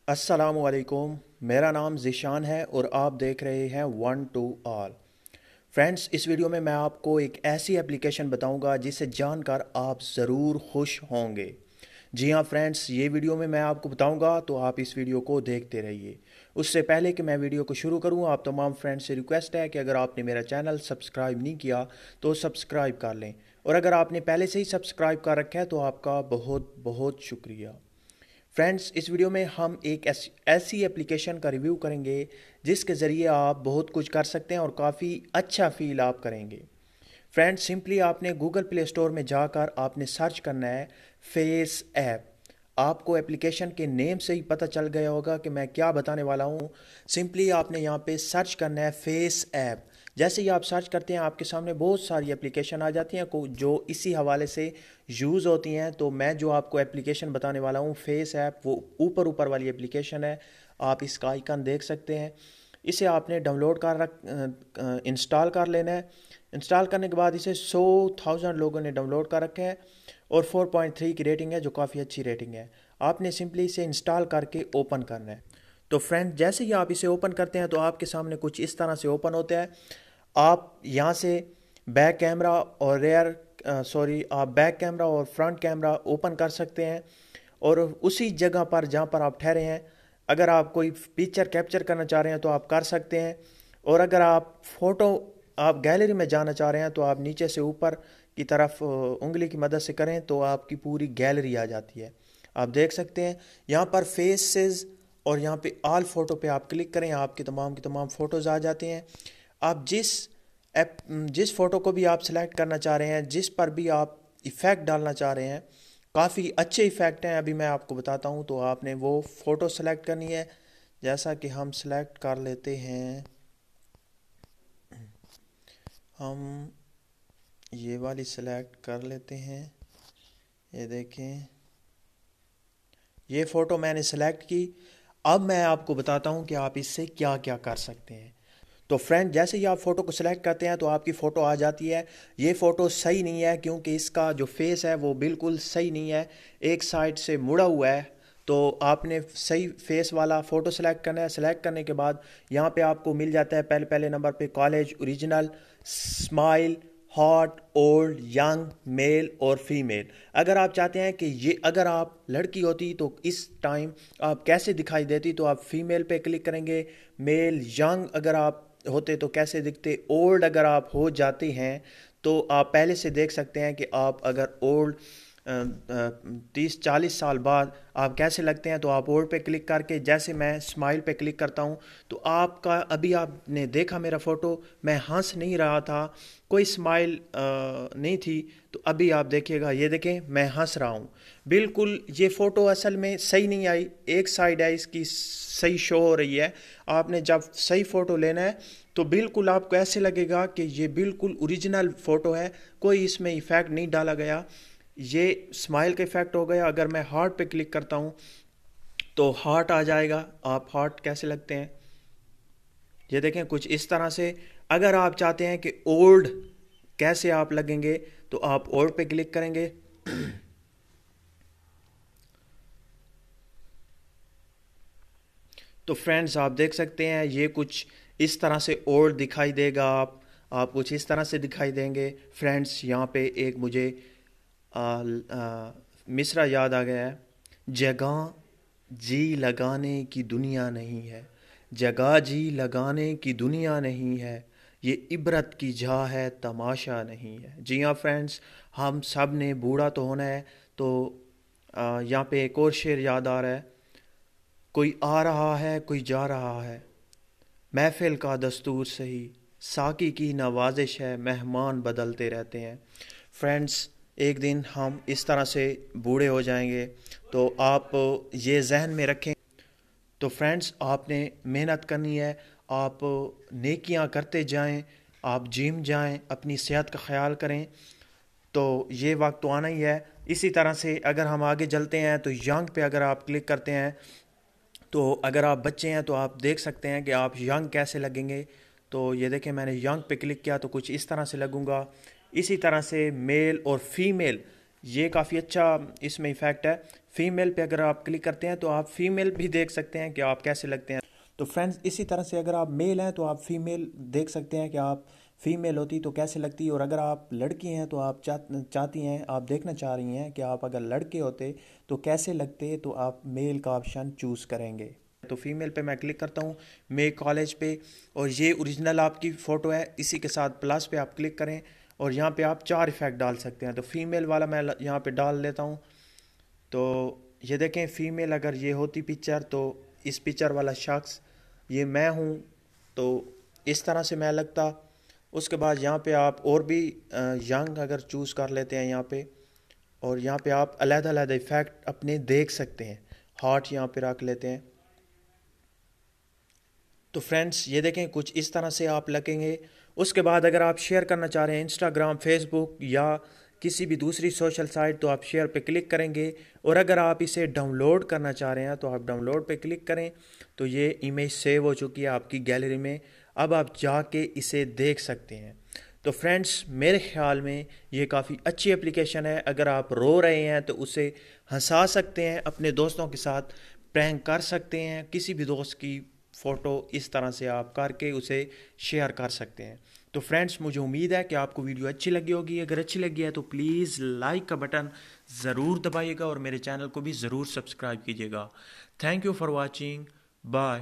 अस्सलामुअलैकुम। मेरा नाम ज़िशान है और आप देख रहे हैं वन टू ऑल। फ्रेंड्स, इस वीडियो में मैं आपको एक ऐसी एप्लीकेशन बताऊंगा जिसे जानकर आप ज़रूर खुश होंगे। जी हाँ फ्रेंड्स, ये वीडियो में मैं आपको बताऊंगा, तो आप इस वीडियो को देखते रहिए। उससे पहले कि मैं वीडियो को शुरू करूं, आप तमाम फ्रेंड्स से रिक्वेस्ट है कि अगर आपने मेरा चैनल सब्सक्राइब नहीं किया तो सब्सक्राइब कर लें, और अगर आपने पहले से ही सब्सक्राइब कर रखा है तो आपका बहुत बहुत शुक्रिया। फ्रेंड्स, इस वीडियो में हम एक ऐसी एप्लीकेशन का रिव्यू करेंगे जिसके ज़रिए आप बहुत कुछ कर सकते हैं और काफ़ी अच्छा फील आप करेंगे। फ्रेंड्स, सिंपली आपने गूगल प्ले स्टोर में जाकर आपने सर्च करना है फेस ऐप। आपको एप्लीकेशन के नेम से ही पता चल गया होगा कि मैं क्या बताने वाला हूँ। सिंपली आपने यहाँ पे सर्च करना है फेस ऐप। जैसे ही आप सर्च करते हैं आपके सामने बहुत सारी एप्लीकेशन आ जाती हैं जो इसी हवाले से यूज़ होती हैं। तो मैं जो आपको एप्लीकेशन बताने वाला हूँ फेस ऐप, वो ऊपर ऊपर वाली एप्लीकेशन है। आप इसका आइकन देख सकते हैं। इसे आपने डाउनलोड इंस्टॉल कर लेना है। इंस्टॉल करने के बाद इसे 100,000 लोगों ने डाउनलोड कर रखे हैं और 4.3 की रेटिंग है, जो काफ़ी अच्छी रेटिंग है। आपने सिंपली इसे इंस्टॉल करके ओपन करना है। तो फ्रेंड, जैसे ही आप इसे ओपन करते हैं तो आपके सामने कुछ इस तरह से ओपन होता है। आप यहाँ से बैक कैमरा और आप बैक कैमरा और फ्रंट कैमरा ओपन कर सकते हैं, और उसी जगह पर जहाँ पर आप ठहरे हैं अगर आप कोई पिक्चर कैप्चर करना चाह रहे हैं तो आप कर सकते हैं। और अगर आप गैलरी में जाना चाह रहे हैं तो आप नीचे से ऊपर की तरफ उंगली की मदद से करें तो आपकी पूरी गैलरी आ जाती है। आप देख सकते हैं यहाँ पर फेसेस, और यहाँ पे ऑल फ़ोटो पे आप क्लिक करें, आपकी तमाम की तमाम फ़ोटोज़ आ जाते हैं। आप जिस फ़ोटो को भी आप सिलेक्ट करना चाह रहे हैं, जिस पर भी आप इफ़ेक्ट डालना चाह रहे हैं, काफ़ी अच्छे इफ़ेक्ट हैं। अभी मैं आपको बताता हूँ। तो आपने वो फ़ोटो सेलेक्ट करनी है। जैसा कि हम सेलेक्ट कर लेते हैं, हम ये वाली सेलेक्ट कर लेते हैं। ये देखें, ये फ़ोटो मैंने सेलेक्ट की। अब मैं आपको बताता हूँ कि आप इससे क्या क्या कर सकते हैं। तो फ्रेंड, जैसे ही आप फ़ोटो को सिलेक्ट करते हैं तो आपकी फ़ोटो आ जाती है। ये फ़ोटो सही नहीं है क्योंकि इसका जो फेस है वो बिल्कुल सही नहीं है, एक साइड से मुड़ा हुआ है। तो आपने सही फेस वाला फ़ोटो सेलेक्ट करना है। सेलेक्ट करने के बाद यहाँ पे आपको मिल जाता है पहले पहले नंबर पे college original, smile, hot, old, young, male और फीमेल। अगर आप चाहते हैं कि ये अगर आप लड़की होती तो इस टाइम आप कैसे दिखाई देती, तो आप फीमेल पे क्लिक करेंगे। मेल, यंग अगर आप होते तो कैसे दिखते, ओल्ड अगर आप हो जाते हैं तो आप पहले से देख सकते हैं कि आप अगर ओल्ड 30-40 साल बाद आप कैसे लगते हैं। तो आप ओल्ड पे क्लिक करके, जैसे मैं स्माइल पे क्लिक करता हूं तो आपका, अभी आपने देखा मेरा फ़ोटो, मैं हंस नहीं रहा था, कोई स्माइल नहीं थी। तो अभी आप देखिएगा, ये देखें मैं हंस रहा हूँ। बिल्कुल ये फ़ोटो असल में सही नहीं आई, एक साइड है इसकी सही शो हो रही है। आपने जब सही फ़ोटो लेना है तो बिल्कुल आपको ऐसे लगेगा कि ये बिल्कुल ओरिजिनल फ़ोटो है, कोई इसमें इफ़ेक्ट नहीं डाला गया। ये स्माइल का इफ़ेक्ट हो गया। अगर मैं हार्ट पे क्लिक करता हूँ तो हार्ट आ जाएगा। आप हार्ट कैसे लगते हैं ये देखें कुछ इस तरह से। अगर आप चाहते हैं कि ओल्ड कैसे आप लगेंगे तो आप ओल्ड पे क्लिक करेंगे। तो फ्रेंड्स, आप देख सकते हैं ये कुछ इस तरह से ओल्ड दिखाई देगा। आप कुछ इस तरह से दिखाई देंगे। फ्रेंड्स, यहाँ पे एक मुझे मिसरा याद आ गया है। जगह जी लगाने की दुनिया नहीं है, जगह जी लगाने की दुनिया नहीं है, ये इबरत की जा है तमाशा नहीं है। जी हाँ फ्रेंड्स, हम सब ने बूढ़ा तो होना है। तो यहाँ पे एक और शेर याद आ रहा है, कोई आ रहा है कोई जा रहा है, महफिल का दस्तूर सही, साकी की नवाजिश है, मेहमान बदलते रहते हैं। फ्रेंड्स, एक दिन हम इस तरह से बूढ़े हो जाएंगे, तो आप ये जहन में रखें। तो फ्रेंड्स, आपने मेहनत करनी है, आप नेकियां करते जाएं, आप जिम जाएं, अपनी सेहत का ख्याल करें। तो ये वक्त तो आना ही है। इसी तरह से अगर हम आगे चलते हैं तो यंग पे अगर आप क्लिक करते हैं, तो अगर आप बच्चे हैं तो आप देख सकते हैं कि आप यंग कैसे लगेंगे। तो ये देखें, मैंने यंग पे क्लिक किया तो कुछ इस तरह से लगूंगा। इसी तरह से मेल और फीमेल, ये काफ़ी अच्छा इसमें इफ़ेक्ट है। فیمیل پہ اگر آپ کلک کرتے ہیں تو آپ فیمیل بھی دیکھ سکتے ہیں کہ آپ کیسے لگتے ہیں. تو فرینڈز اسی طرح سے اگر آپ میل ہیں تو آپ فیمیل دیکھ سکتے ہیں کہ آپ فیمیل ہوتی تو کیسے لگتی، اور اگر آپ لڑکی ہیں تو آپ چاہتی ہیں، آپ دیکھنا چاہ رہی ہیں کہ آپ اگر لڑکے ہوتے تو کیسے لگتے، تو آپ میل کا آپشن چوز کریں گے. تو فیمیل پہ میں کلک کرتا ہوں، میں کالج پہ، اور یہ اوریجنل آپ کی فوٹو ہے. اسی کے ساتھ پلس پہ آپ کلک کریں اور یہاں پہ آپ 4 ایفیکٹ ڈال سکتے ہیں. تو فیمیل والا میں یہاں پہ ڈال لیتا ہوں. تو یہ دیکھیں فیمیل اگر یہ ہوتی پکچر تو اس پکچر والا شخص یہ میں ہوں، تو اس طرح سے میں لگتا. اس کے بعد یہاں پہ آپ اور بھی ینگ اگر چوز کر لیتے ہیں یہاں پہ، اور یہاں پہ آپ علیحدہ علیحدہ ایفیکٹ اپنے دیکھ سکتے ہیں. ہارٹ یہاں پہ رکھ لیتے ہیں. تو فرینڈس یہ دیکھیں کچھ اس طرح سے آپ لگیں گے. اس کے بعد اگر آپ شیئر کرنا چاہ رہے ہیں انسٹاگرام، فیس بک یا کسی بھی دوسری سوشل سائٹ تو آپ شیئر پہ کلک کریں گے. اور اگر آپ اسے ڈاؤن لوڈ کرنا چاہ رہے ہیں تو آپ ڈاؤن لوڈ پہ کلک کریں. تو یہ امیج سیو ہو چکی ہے آپ کی گیلری میں. اب آپ جا کے اسے دیکھ سکتے ہیں. تو فرینڈس میرے خیال میں یہ کافی اچھی اپلیکیشن ہے. اگر آپ رو رہے ہیں تو اسے ہنسا سکتے ہیں، اپنے دوستوں کے ساتھ پرینک کر سکتے ہیں. کسی بھی دوست کی فوٹو اس طرح سے آپ کر کے اسے شیئر کر سکتے ہیں. تو فرینڈس مجھے امید ہے کہ آپ کو ویڈیو اچھی لگی ہوگی. اگر اچھی لگی ہے تو پلیز لائک کا بٹن ضرور دبائیے گا اور میرے چینل کو بھی ضرور سبسکرائب کیجیے گا. Thank you for watching. Bye.